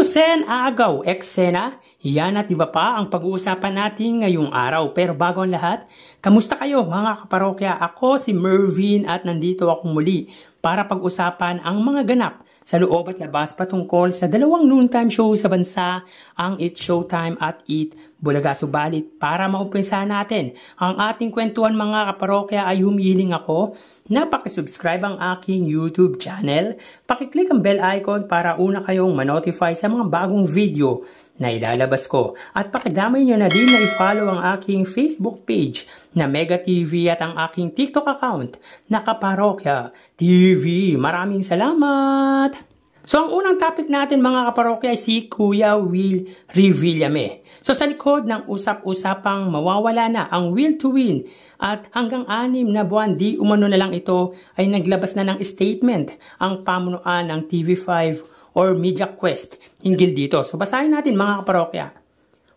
Susen agaw, eksena, yan at iba pa ang pag-uusapan natin ngayong araw. Pero bago ang lahat, kamusta kayo mga kaparokya? Ako si Mervin at nandito ako muli para pag-usapan ang mga ganap sa loob at labas patungkol sa dalawang noontime show sa bansa, ang Eat Showtime at Eat Bulaga. Subalit para maumpisa natin ang ating kwentuhan mga kaparokya ay humihiling ako na pakisubscribe ang aking YouTube channel, pakiclick ang bell icon para una kayong manotify sa mga bagong video na ilalabas ko. At pakidamay nyo na din na i-follow ang aking Facebook page na Mega TV at ang aking TikTok account na Kaparokya TV. Maraming salamat! So ang unang topic natin mga kaparokya ay si Kuya Will Revillame. So sa likod ng usap-usapang mawawala na ang Will to Win at hanggang 6 na buwan di umano na lang ito ay naglabas na ng statement ang pamunuan ng TV5 or Media Quest hinggil dito. So basahin natin mga kaparokya.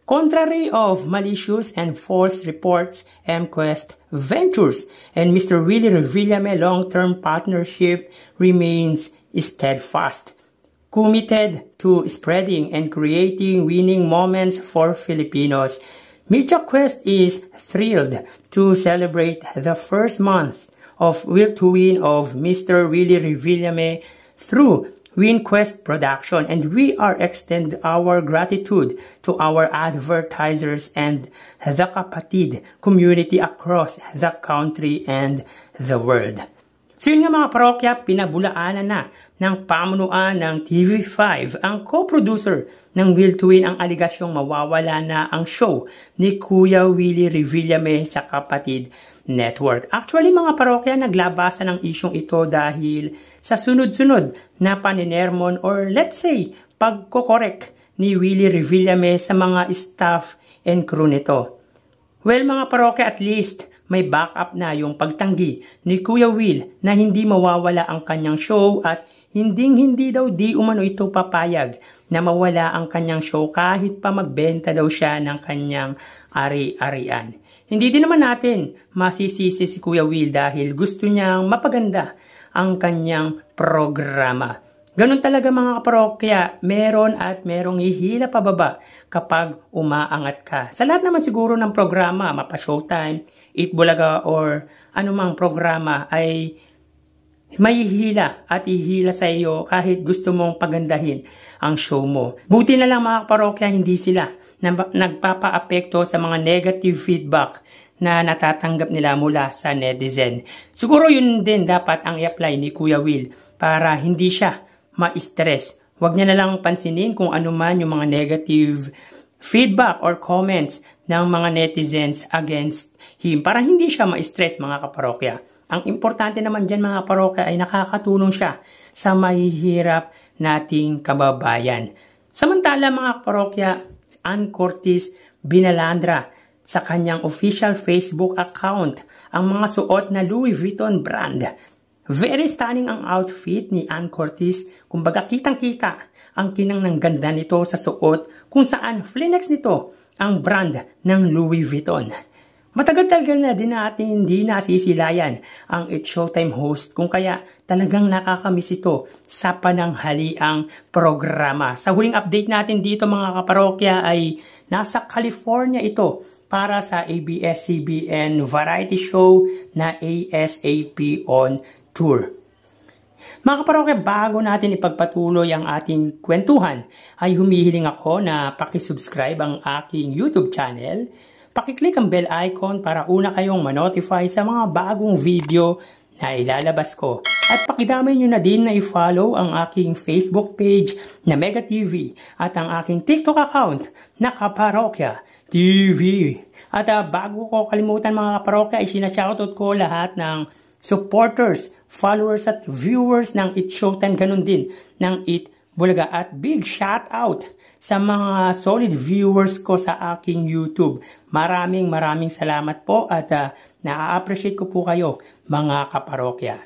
Contrary of malicious and false reports, MQuest Ventures and Mr. Willie Revillame long-term partnership remains steadfast, committed to spreading and creating winning moments for Filipinos. Media Quest is thrilled to celebrate the first month of Will to Win of Mr. Willie Revillame through WinQuest production, and we are extend our gratitude to our advertisers and the kapatid community across the country and the world. So yun nga mga parokya, pinabulaanan na ng pamunuan ng TV5 ang co-producer ng Will to Win ang aligasyong mawawala na ang show ni Kuya Willie Revillame sa Kapatid Network. Actually mga parokya, naglabasan ang isyong ito dahil sa sunod-sunod na paninermon or let's say pagkokorek ni Willie Revillame sa mga staff and crew nito. Well mga parokya, at least may backup na yung pagtanggi ni Kuya Will na hindi mawawala ang kanyang show at hindi daw di umano ito papayag na mawala ang kanyang show kahit pa magbenta daw siya ng kanyang ari-arian. Hindi din naman natin masisisi si Kuya Will dahil gusto niyang mapaganda ang kanyang programa. Ganun talaga mga kaparokya, meron at merong hihila pababa kapag umaangat ka. Sa lahat naman siguro ng programa, mapa Showtime, Eat Bulaga or anumang programa ay may hihila at ihila sa iyo kahit gusto mong pagandahin ang show mo. Buti na lang mga kaparokya, hindi sila nagpapa-apekto sa mga negative feedback na natatanggap nila mula sa netizen. Siguro yun din dapat ang i-apply ni Kuya Will para hindi siya ma-stress. Huwag niya na lang pansinin kung ano man yung mga negative feedback or comments ng mga netizens against him para hindi siya ma-stress mga kaparokya. Ang importante naman dyan mga kaparokya ay nakakatulong siya sa mahihirap nating kababayan. Samantala mga kaparokya, Ann Curtis binalandra sa kanyang official Facebook account ang mga suot na Louis Vuitton brand. Very stunning ang outfit ni Ann Curtis. Kumbaga kitang-kita ang kinang ng ganda nito sa suot kung saan flex nito ang brand ng Louis Vuitton. Matagal-tagal na din natin hindi nasisilayan ang It's Showtime host kung kaya talagang nakakamiss ito sa pananghaliang programa. Sa huling update natin dito mga kaparokya ay nasa California ito para sa ABS-CBN variety show na ASAP on Tour. Mga kaparokya, bago natin ipagpatuloy ang ating kwentuhan ay humihiling ako na pakisubscribe ang aking YouTube channel, pakiclick ang bell icon para una kayong manotify sa mga bagong video na ilalabas ko. At pakidamay nyo na din na i-follow ang aking Facebook page na Mega TV at ang aking TikTok account na Kaparokya TV. At bago ko kalimutan mga kaparokya, isinashoutout ko lahat ng supporters, followers at viewers ng Eat Showtime, ganun din ng Eat Bulaga. At big shout out sa mga solid viewers ko sa aking YouTube. Maraming salamat po at na-appreciate ko po kayo mga kaparokya.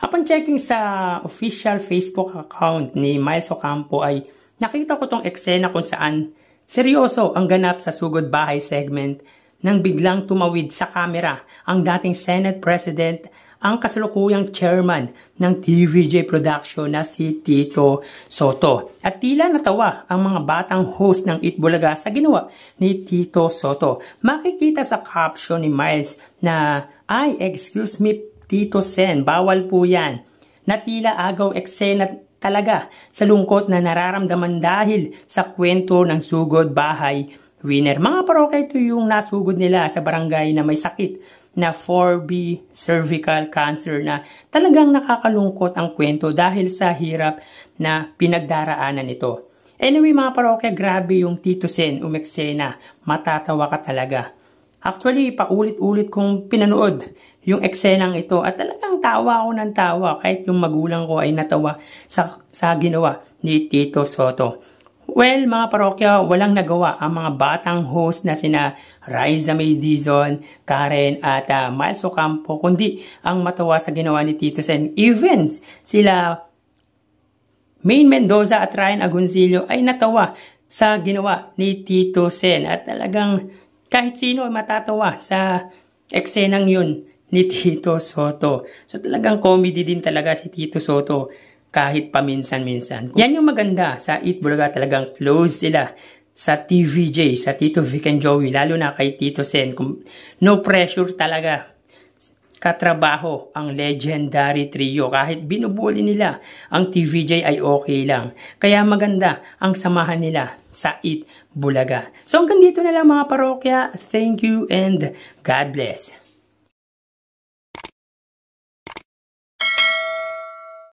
Upon checking sa official Facebook account ni Miles Ocampo ay nakita ko tong eksena kung saan seryoso ang ganap sa Sugod Bahay segment nang biglang tumawid sa camera ang dating Senate President ang kasalukuyang chairman ng TVJ Production na si Tito Sotto. At tila natawa ang mga batang host ng Eat Bulaga sa ginawa ni Tito Sotto. Makikita sa caption ni Miles na, "Ay, excuse me Tito Sen, bawal po yan." Na tila agaw eksena talaga sa lungkot na nararamdaman dahil sa kwento ng sugod bahay winner. Mga parokya, ito yung nasugod nila sa barangay na may sakit na 4B cervical cancer na talagang nakakalungkot ang kwento dahil sa hirap na pinagdaraanan nito. Anyway mga parokya, grabe yung Tito Sen umeksena. Matatawa ka talaga. Actually, paulit-ulit kong pinanood yung eksenang ito at talagang tawa ako ng tawa kahit yung magulang ko ay natawa sa ginawa ni Tito Sotto. Well, mga parokya, walang nagawa ang mga batang host na sina Raisa May Dizon, Karen at Miles Ocampo, kundi ang matawa sa ginawa ni Tito Sen. Even sila Maine Mendoza at Ryan Agoncillo ay natawa sa ginawa ni Tito Sen. At talagang kahit sino ay matatawa sa eksenang yun ni Tito Sotto. So talagang comedy din talaga si Tito Sotto. Kahit paminsan-minsan. Yan yung maganda sa Eat Bulaga, talagang close sila sa TVJ, sa Tito Vic and Joey, lalo na kay Tito Sen. No pressure talaga. Katrabaho ang legendary trio. Kahit binubuli nila ang TVJ ay okay lang. Kaya maganda ang samahan nila sa Eat Bulaga. So hanggang dito na lang mga parokya. Thank you and God bless.